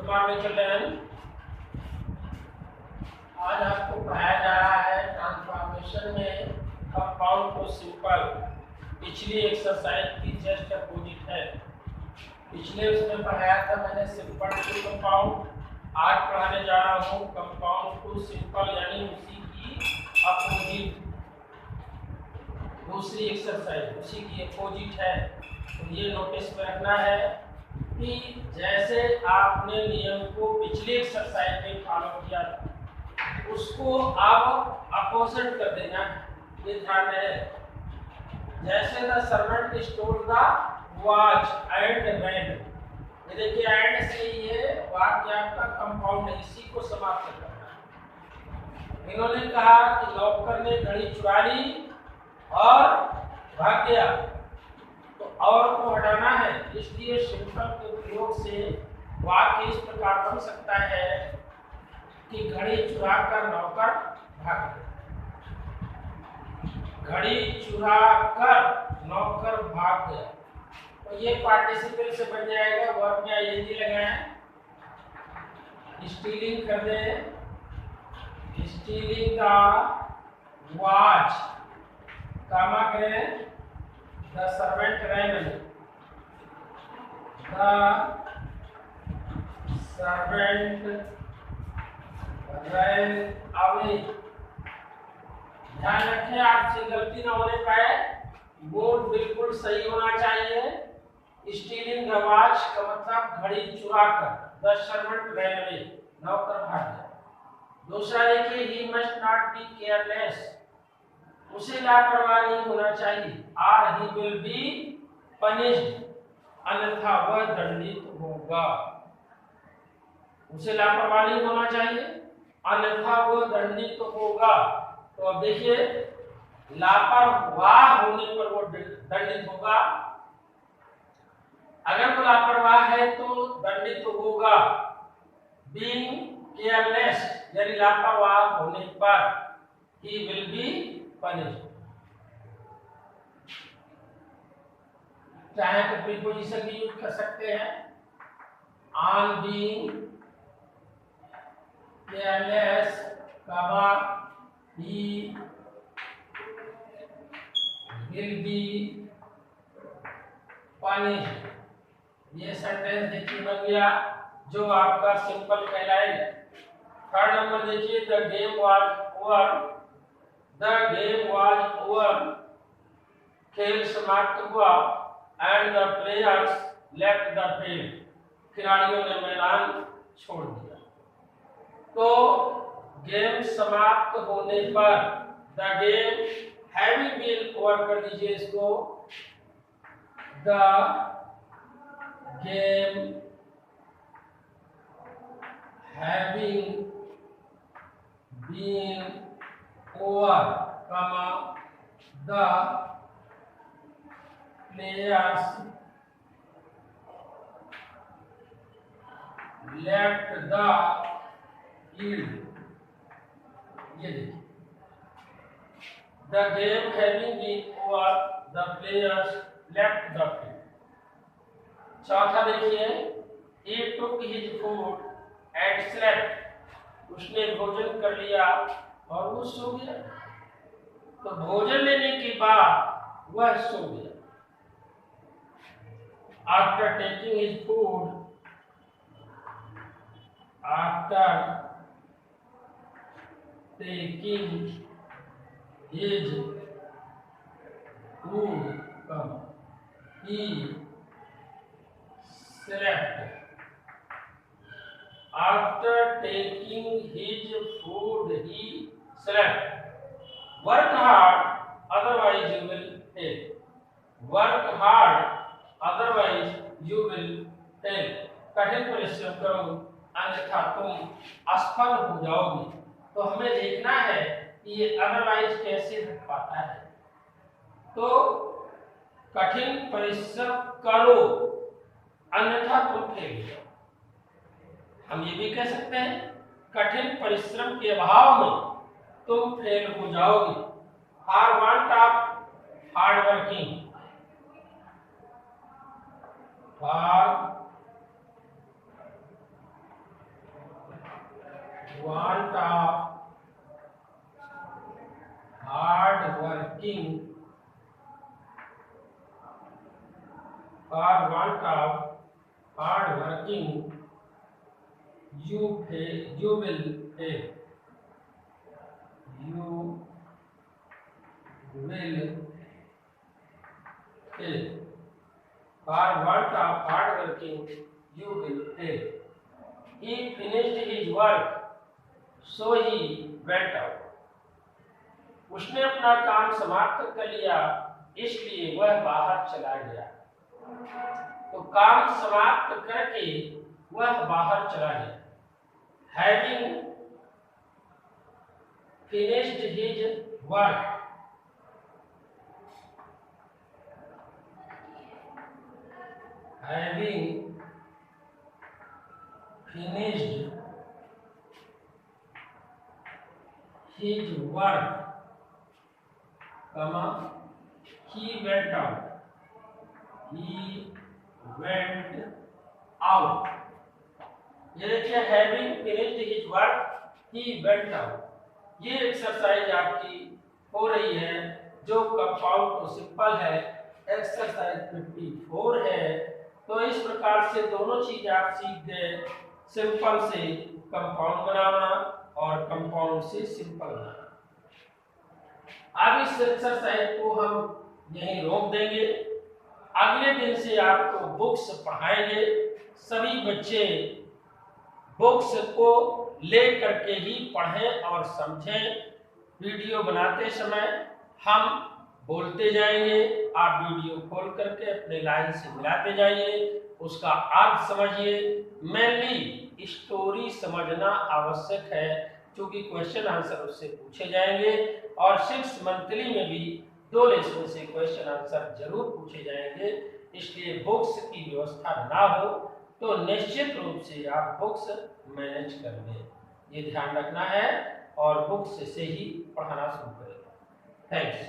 Good morning children. आज आपको पढ़ाया जा रहा है ट्रांसफॉर्मेशन में कंपाउंड को सिंपल। पिछली एक्सरसाइज की जस्ट अपोजिट है। पिछले उसमें पढ़ाया था मैंने सिंपल टू कंपाउंड। आज पढ़ाने जा रहा हूँ कंपाउंड टू सिंपल, यानी उसी की अपोजिट। दूसरी एक्सरसाइज उसी की अपोजिट है। तो ये नोटिस में रखना है कि जैसे आपने नियम को पिछली एक्सरसाइज में फॉलो किया उसको आप अपोजिट कर देना। ये ध्यान रहे, जैसे the servant store the watch and red. ये देखिए एंड से ये वाक्य आपका कंपाउंड है, इसी को समाप्त करना है। इन्होंने कहा कि नौकर ने घड़ी चुरा ली और भाग गया, तो और को हटाना है, इसलिए सिंपल के उपयोग से वाक्य इस प्रकार बन सकता है कि घड़ी चुरा कर नौकर भाग गया। घड़ी चुरा कर नौकर भाग गया, तो ये पार्टिसिपल से बन जाएगा। वर्ब में आईएनजी लगाएं, स्टीलिंग कर दें, स्टीलिंग द वॉच, कामा करें the servant ran, the servant ran away. ध्यान रखें आपसे गलती ना होने पाए, बोर्ड बिल्कुल सही होना चाहिए। स्टीलिंग द वॉच का मतलब घड़ी चुरा कर, द सर्वेंट रैन अवे, नौकर भाग गया। दूसरा देखिए, he must not be careless, उसे लापरवाह नहीं होना चाहिए, और ही विल बी पनिश्ड, अन्यथा वह दंडित होगा। उसे लापरवाह नहीं होना चाहिए, अन्यथा वह दंडित होगा। तो अब देखिए, लापरवाह होने पर वो दंडित होगा। अगर वो लापरवाह है तो दंडित होगा। बीइंग केयरलेस यानी लापरवाह होने पर ही विल बी पनिश्ड। चाहे तो प्रीपोजिशन भी यूज कर सकते हैं। On being careless, he will be punished। ये सेंटेंस देखिए बन गया जो आपका सिंपल कहलाएगा। थर्ड नंबर देखिए, the game was over, the game was over, खेल समाप्त हुआ, and the players left the field, खिलाड़ियों ने मैदान छोड़ दिया। तो गेम समाप्त होने पर, the game having been over कर दीजिए इसको, the game having been over, comma the players left the field. ये देखिए, the game having been over, the players left the field. चौथा देखिए, he took his food and slept, उसने भोजन कर लिया और वो सो गया। तो भोजन लेने के बाद वह सो गया। After taking his food, after taking his food, he slept। After taking his food, he slept। Work hard, otherwise you will fail। Work hard, otherwise you will fail। कठिन परिश्रम करो, अन्यथा तुम असफल हो जाओगे। तो हमें देखना है कि ये अदरवाइज कैसे हट पाता है। तो कठिन परिश्रम करो, अन्यथा तुम फेल हो जाओ। हम ये भी कह सकते हैं कठिन परिश्रम के अभाव में तुम फेल हो जाओगे। For want of hard working, for want of hard working you will fail. You will fail. For want of hard working you will fail. He finished his work, so he went out. उसने अपना काम समाप्त कर लिया, इसलिए वह बाहर चला गया। तो काम समाप्त करके वह बाहर चला गया। Having finished his work, having finished his work, he went out. He went out. ये देखिए, having finished his work, he went out. ये एक्सरसाइज आपकी हो रही है जो कंपाउंड टू सिंपल है, एक्सरसाइज 54 है। तो इस प्रकार से दोनों चीज आप सीख गए, सिंपल से कंपाउंड बनाना और कंपाउंड से सिंपल बनाना। अब इस एक्सरसाइज को हम यहीं रोक देंगे। अगले दिन से आपको बुक्स पढ़ाएंगे। सभी बच्चे बुक्स को ले करके ही पढ़ें और समझें। वीडियो बनाते समय हम बोलते जाएंगे, आप वीडियो खोल करके अपने लाइन से मिलाते जाइए, उसका अर्थ समझिए। मेनली स्टोरी समझना आवश्यक है, क्योंकि क्वेश्चन आंसर उससे पूछे जाएंगे और 6 मंथली में भी 2 लेसन से क्वेश्चन आंसर जरूर पूछे जाएंगे। इसलिए बुक्स की व्यवस्था ना हो तो निश्चित रूप से आप बुक्स मैनेज कर लें, ये ध्यान रखना है और बुक्स से ही पढ़ाना शुरू करें। थैंक्स।